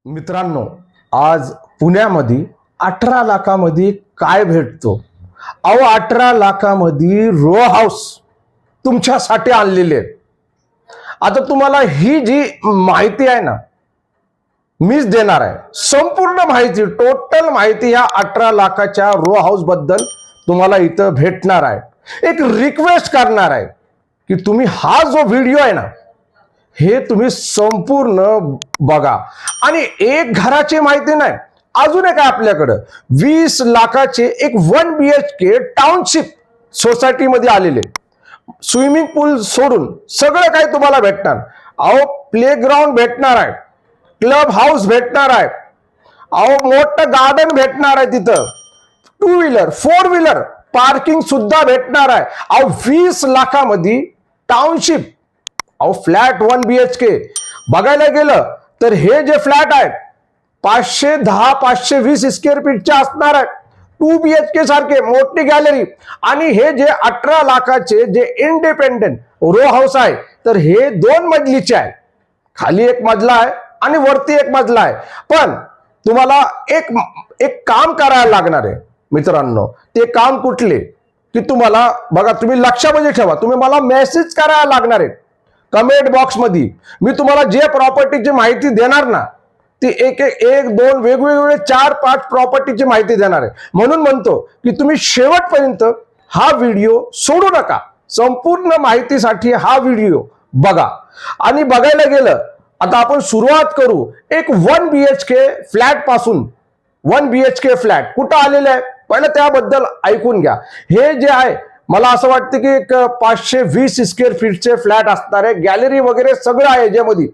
मित्रांनो, आज पुण्यामध्ये 18 लाखामध्ये काय भेटतो? अहो 18 लाखामध्ये रो हाऊस तुमच्यासाठी आणलेले आहेत. आता तुम्हाला ही जी माहिती आहे ना, मीच देणार आहे. संपूर्ण माहिती, टोटल माहिती ह्या 18 लाखाच्या रो हाऊस बद्दल तुम्हाला इथं भेटणार आहे. एक रिक्वेस्ट करणार आहे की तुम्ही हा जो व्हिडिओ आहे ना, हे तुम्ही संपूर्ण बघा. आणि एक घराची माहिती नाही, अजून एक आपल्याकडं 20 लाखाचे एक 1 BHK टाउनशिप सोसायटी मध्ये आलेले. स्विमिंग पूल सोडून सगळं काही तुम्हाला भेटणार. अहो प्लेग्राऊंड भेटणार आहे, क्लब हाऊस भेटणार आहे, अहो मोठं गार्डन भेटणार आहे, तिथं 2 व्हीलर 4 व्हीलर पार्किंग सुद्धा भेटणार आहे. अहो 20 लाखामध्ये टाउनशिप, अहो फ्लॅट 1 BHK बघायला गेलं तर हे जे फ्लॅट आहेत 510-520 स्क्वेअर फीटचे असणार आहेत. 2 BHK सारखे मोठी गॅलरी. आणि हे जे 18 लाखाचे जे इंडिपेंडेंट रो हाऊस आहे, तर हे 2 मजलीचे आहे. खाली एक मजला आहे आणि वरती एक मजला आहे. पण तुम्हाला एक काम करायला लागणार आहे मित्रांनो. ते काम कुठले की तुम्हाला बघा, तुम्ही लक्षामध्ये ठेवा, तुम्ही मला मेसेज करायला लागणार आहे कमेंट बॉक्स मध्ये. मी तुम्हाला जे प्रॉपर्टीची माहिती देणार ना, ती एक 2 वेगवेगळे 4-5 प्रॉपर्टीची माहिती देणार आहे. म्हणून म्हणतो की तुम्ही शेवटपर्यंत हा व्हिडिओ सोडू नका. संपूर्ण माहितीसाठी हा व्हिडिओ बघा. आणि बघायला गेलं, आता आपण सुरुवात करू एक 1 BHK फ्लॅट पासून. 1 BHK फ्लॅट कुठं आलेले आहे पहिलं त्याबद्दल ऐकून घ्या. हे जे आहे, मला असं वाटतं की एक 520 स्क्वेअर फीटचे फ्लॅट असणार आहे. गॅलरी वगैरे सगळं आहे याच्यामध्ये.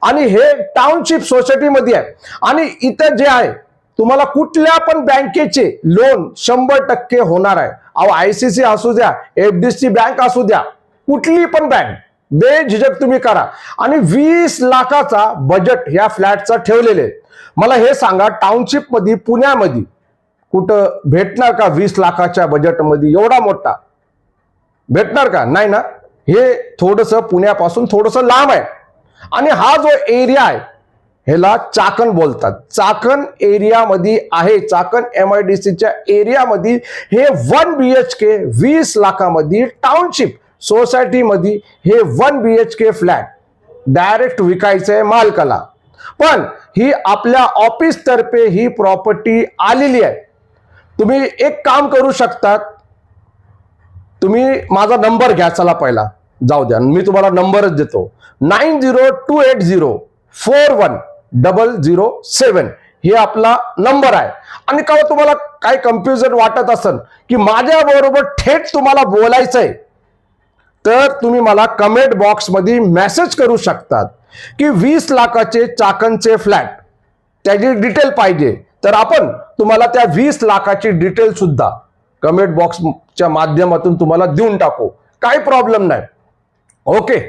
आणि हे टाउनशिप सोसायटी मध्ये आहे. आणि इथं जे आहे तुम्हाला कुठल्या पण बँकेचे लोन 100% होणार आहे. अहो ICC असू द्या, FDC बँक असू द्या, कुठली पण बँक, बेझिझक तुम्ही करा. आणि 20 लाखाचा बजेट या फ्लॅटचा ठेवलेले. मला हे सांगा, टाउनशिप मध्ये पुण्यामध्ये कुठं भेटणार का 20 लाखाच्या बजेटमध्ये एवढा मोठा? भेटणार का? नाही ना. हे थोडस पुण्यापासून थोडस लांब आहे. आणि हा जो एरिया आहे ह्याला चाकण बोलतात. चाकण एरियामध्ये आहे. चाकण MIDCच्या एरियामध्ये हे 1 BHK 20 लाखामध्ये टाउनशिप सोसायटी मध्ये हे 1 BHK फ्लॅट डायरेक्ट विकायचं आहे मालकाला. पण ही आपल्या ऑफिस तर्फे ही प्रॉपर्टी आलेली आहे. तुम्ही एक काम करू शकतात, तुम्ही माझा नंबर घ्या. चला पहिला जाऊ द्या, मी तुम्हाला नंबरच देतो. 9028041007 हे आपला नंबर आहे. आणि का तुम्हाला काय कन्फ्युजन वाटत असेल की माझ्या बरोबर थेट तुम्हाला बोलायचंय, तर तुम्ही मला कमेंट बॉक्स मध्ये मेसेज करू शकतात की 20 लाखाचे चाकणचे फ्लॅट त्याची डिटेल पाहिजे, तर आपण तुम्हाला त्या 20 लाखाची डिटेल सुद्धा कमेंट बॉक्सच्या माध्यमातून तुम्हाला देऊन टाकू. काही प्रॉब्लेम नाही. ओके.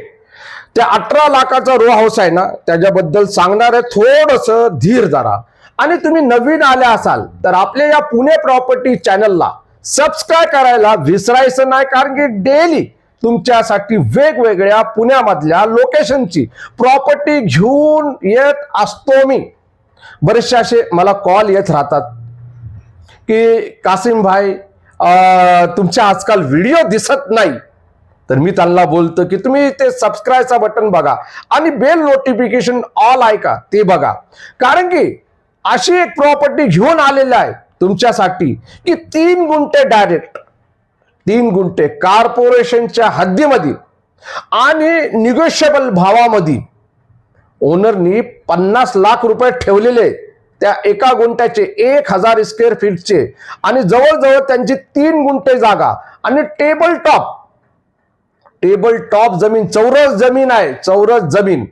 त्या 18 लाखाचा रो हाऊस आहे ना, त्याच्याबद्दल सांगणार आहे. थोडस धीर धरा. आणि तुम्ही नवीन आले असाल तर आपल्या या पुणे प्रॉपर्टी चॅनलला सबस्क्राईब करायला विसरायचं नाही. कारण की डेली तुमच्यासाठी वेगवेगळ्या पुण्यामधल्या लोकेशनची प्रॉपर्टी घेऊन येत असतो मी. बरेचसे असे मला कॉल येत राहतात की कासिम भाई तुमच्या आजकाल व्हिडिओ दिसत नाही. तर मी त्यांना बोलतो की तुम्ही ते सबस्क्राईबचा बटन बघा आणि बेल नोटिफिकेशन ऑल आहे का ते बघा. कारण की अशी एक प्रॉपर्टी घेऊन आलेली आहे तुमच्यासाठी की 3 गुंठे डायरेक्ट, 3 गुंठे कॉर्पोरेशनच्या हद्दीमध्ये आणि निगोशिएबल भावामध्ये. ओनरनी 50 लाख रुपये ठेवलेले त्या एका गुंठ्याचे 1000 स्क्वेअर फीटचे. आणि जवळजवळ त्यांची 3 गुंठे जागा आणि टेबल टॉप जमीन, चौरस जमीन आहे. चौरस जमीन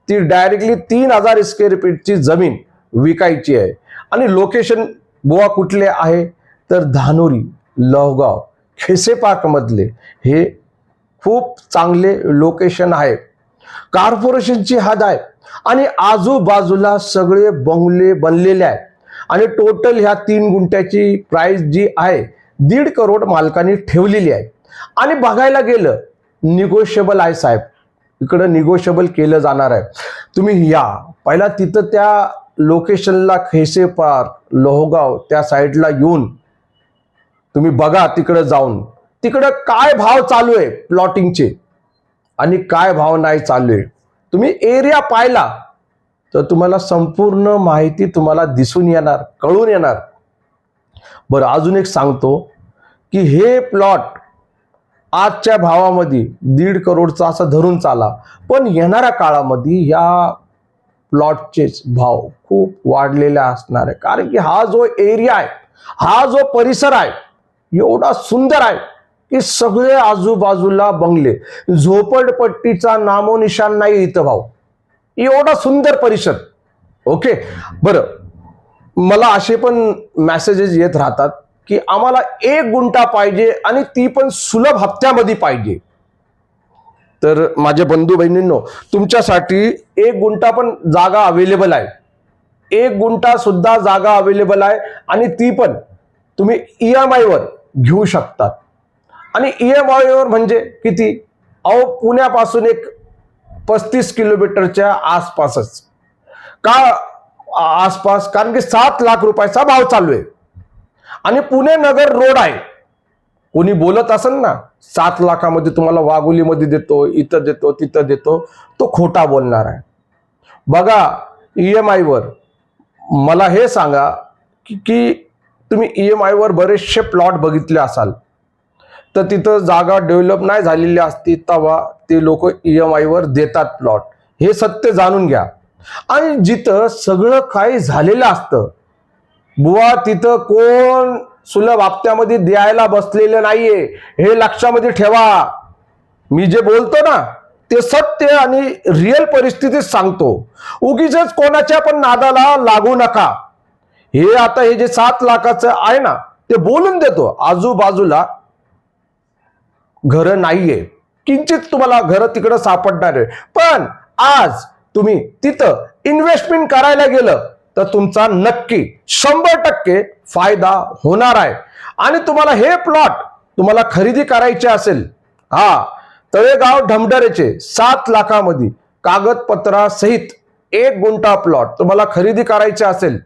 ती डायरेक्टली 3000 स्क्वेअर फीटची जमीन विकायची आहे. आणि लोकेशन बुवा कुठले आहे तर धानोरी, लवगाव, खेसे पार्क मधले हे खूप चांगले लोकेशन आहे. कॉर्पोरेशनची हद आहे आणि आजूबाजूला सगळे बंगले बनलेले आहेत. आणि टोटल ह्या 3 गुंठ्याची प्राइस जी आहे 1.5 करोड मालकांनी ठेवलेली आहे. आणि बघायला गेलं निगोशिएबल आहे साहेब, इकडे निगोशिएबल केलं जाणार आहे. तुम्ही या पहिला तिथं त्या लोकेशनला खेसे पार्क, लोहगाव त्या साईडला येऊन तुम्ही बघा, तिकडे जाऊन तिकडे काय भाव चालू आहे प्लॉटिंगचे आणि काय भाव नाही चालू आहे. तुम्ही एरिया पाहिला तर तुम्हाला संपूर्ण माहिती तुम्हाला दिसून येणार, कळून येणार. बरं, अजून एक सांगतो की हे प्लॉट आजच्या भावामध्ये 1.5 करोडचा असा धरून चाला, पण येणाऱ्या काळामध्ये या प्लॉटचे भाव खूप वाढलेले असणार आहे. कारण की हा जो एरिया आहे, हा जो परिसर आहे एवढा सुंदर आहे की सगळे आजूबाजूला बंगले, झोपडपट्टीचा नामोनिशान नाही इथं भाऊ. एवढा सुंदर परिसर. ओके, बरं, मला असे पण मेसेजेस येत राहतात की आम्हाला 1 गुंठा पाहिजे आणि ती पण सुलभ हप्त्यामध्ये पाहिजे. तर माझे बंधू बहिणींनो, तुमच्यासाठी 1 गुंठा पण जागा अवेलेबल आहे. 1 गुंठा सुद्धा जागा अवेलेबल आहे आणि ती पण तुम्ही EMI वर घेऊ शकतात. आणि EMI वर म्हणजे किती? अहो, पुण्यापासून एक 35 किलोमीटरच्या आसपासच. का आसपास? कारण की 7 लाख रुपयाचा भाव चालू आहे आणि पुणे नगर रोड आहे. कोणी बोलत असेल ना 7 लाखामध्ये तुम्हाला वाघोलीमध्ये देतो, इथं देतो, तिथं देतो, तो खोटा बोलणार आहे. बघा, EMI वर मला हे सांगा की तुम्ही EMI वर बरेचसे प्लॉट बघितले असाल तर तिथं जागा डेव्हलप नाही झालेली असती तेव्हा ते लोक EMI वर देतात प्लॉट. हे सत्य जाणून घ्या. आणि जिथं सगळं काही झालेलं असतं बुवा, तिथं कोण सुलभ हप्त्यामध्ये द्यायला बसलेलं नाहीये, हे लक्षामध्ये ठेवा. मी जे बोलतो ना ते सत्य आणि रिअल परिस्थितीत सांगतो. उगीच कोणाच्या पण नादाला लागू नका. हे आता हे जे 7 लाखाचं आहे ना ते बोलून देतो, आजूबाजूला घर नाहीये, किंचित तुम्हाला घर तिकडं सापडणार आहे. पण आज तुम्ही तिथं इन्व्हेस्टमेंट करायला गेलं तर तुमचा नक्की 100% फायदा होणार आहे. आणि तुम्हाला हे प्लॉट तुम्हाला खरेदी करायचे असेल, तळेगाव ढमढरेचे 7 लाखामध्ये कागदपत्रासहित 1 गुंठा प्लॉट तुम्हाला खरेदी करायचे असेल,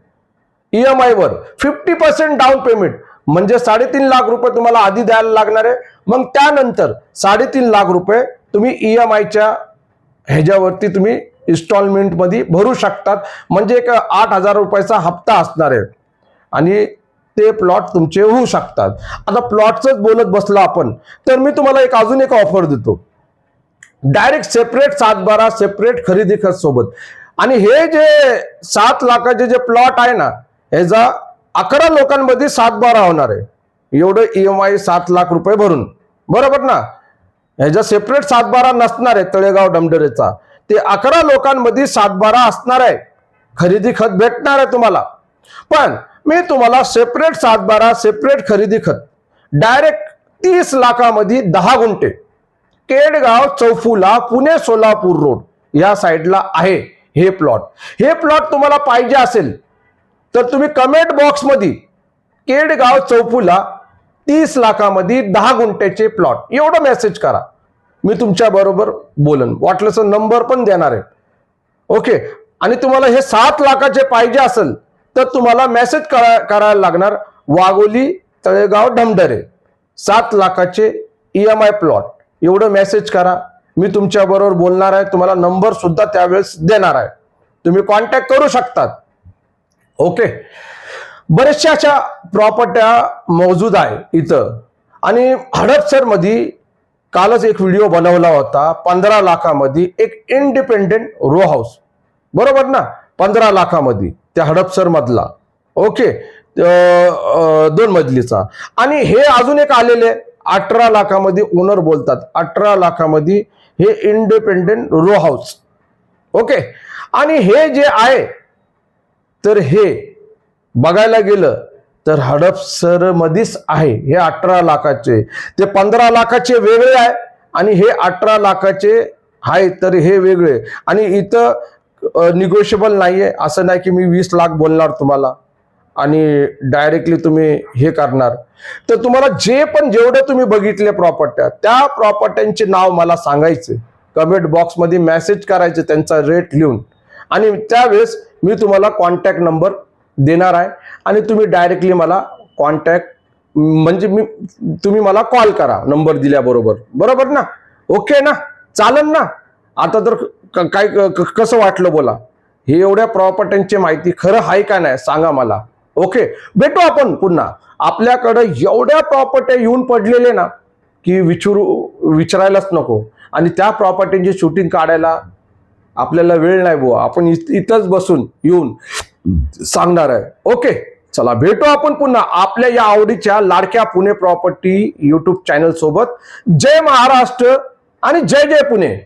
EMI वर 50% डाऊन पेमेंट म्हणजे 3.5 लाख रुपये तुम्हाला आधी द्यायला लागणार आहे. मग त्यानंतर 3.5 लाख रुपये तुम्ही EMIच्या ह्याच्यावरती तुम्ही इन्स्टॉलमेंट मध्ये भरू शकतात. म्हणजे एक 8,000 रुपयाचा हप्ता असणार आहे आणि ते प्लॉट तुमचे होऊ शकतात. आता प्लॉटच बोलत बसलो आपण तर मी तुम्हाला अजून एक ऑफर देतो. डायरेक्ट सेपरेट 7/12 सेपरेट खरेदी खत सोबत. आणि हे जे 7 लाखाचे जे प्लॉट आहे ना, ह्याचा 11 लोकांमध्ये 7/12 होणार आहे. एवढं EMI 7 लाख रुपये भरून, बरोबर ना? ह्याचा सेपरेट 7/12 नसणार आहे तळेगाव ढमढरेचा. ते 11 लोकांमध्ये 7/12 असणार आहे. खरेदी खत भेटणार आहे तुम्हाला. पण मी तुम्हाला सेपरेट 7/12 सेपरेट खरेदी खत डायरेक्ट 30 लाखामध्ये 10 गुंठे केडगाव चौफुला पुणे सोलापूर रोड या साईडला आहे हे प्लॉट. हे प्लॉट तुम्हाला पाहिजे असेल तर तुम्ही कमेंट बॉक्स मध्ये केडगाव चौफुला 30 लाखामध्ये 10 गुंठ्याचे प्लॉट एवढं मेसेज करा. मी तुमच्या बरोबर बोलन, वाटलंच नंबर पण देणार आहे. ओके. आणि तुम्हाला हे 7 लाखाचे पाहिजे असेल तर तुम्हाला मेसेज करायला लागणार, वाघोली तळेगाव ढमढरे 7 लाखाचे EMI प्लॉट, एवढं मेसेज करा. मी तुमच्या बरोबर बोलणार आहे, तुम्हाला नंबर सुद्धा त्यावेळेस देणार आहे, तुम्ही कॉन्टॅक्ट करू शकतात. ओके. बरेचशा अशा प्रॉपर्ट्या मौजूद आहे इथं. आणि हडपसर मध्ये कालच एक व्हिडिओ बनवला होता 15 लाखामध्ये एक इंडिपेंडेंट रो हाऊस, बरोबर ना? 15 लाखामध्ये त्या हडपसर मधला. ओके. 2 मजलीचा. आणि हे अजून एक आलेले 18 लाखामध्ये ओनर बोलतात, 18 लाखामध्ये हे इंडिपेंडेंट रो हाऊस. ओके. आणि हे जे आहे तर हे बघायला गेलं तर हडपसर मध्येच आहे. हे 18 लाखाचे, ते 15 लाखाचे वेगळे आहे आणि हे 18 लाखाचे आहे तर हे वेगळे. आणि इथं निगोशिएबल नाहीये. असं नाही की मी 20 लाख बोलणार तुम्हाला आणि डायरेक्टली तुम्ही हे करणार. तर तुम्हाला जे पण जेवढे तुम्ही बघितले प्रॉपर्ट्या, त्या प्रॉपर्ट्यांचे नाव मला सांगायचे, कमेंट बॉक्स मध्ये मेसेज करायचे त्यांचा रेट लिहून. आणि त्यावेळेस मी तुम्हाला कॉन्टॅक्ट नंबर देणार आहे आणि तुम्ही डायरेक्टली मला कॉन्टॅक्ट म्हणजे तुम्ही मला कॉल करा नंबर दिल्याबरोबर, बरोबर ना? ओके ना, चालेल ना? आता तर काय कसं वाटलं बोला, हे एवढ्या प्रॉपर्ट्यांची माहिती खरं आहे का नाही सांगा मला. ओके, भेटू आपण पुन्हा. आपल्याकडे एवढ्या प्रॉपर्ट्या येऊन पडलेले ना की विचारायलाच नको, आणि त्या प्रॉपर्टीची शूटिंग काढायला आपल्याला वेळ नाही बुवा, आपण इथंच बसून येऊन सांगणार आहे. ओके, चला भेटू आपण पुन्हा आपल्या या आवडीच्या लाडक्या पुणे प्रॉपर्टी युट्यूब चॅनल सोबत. जय महाराष्ट्र आणि जय जय पुणे.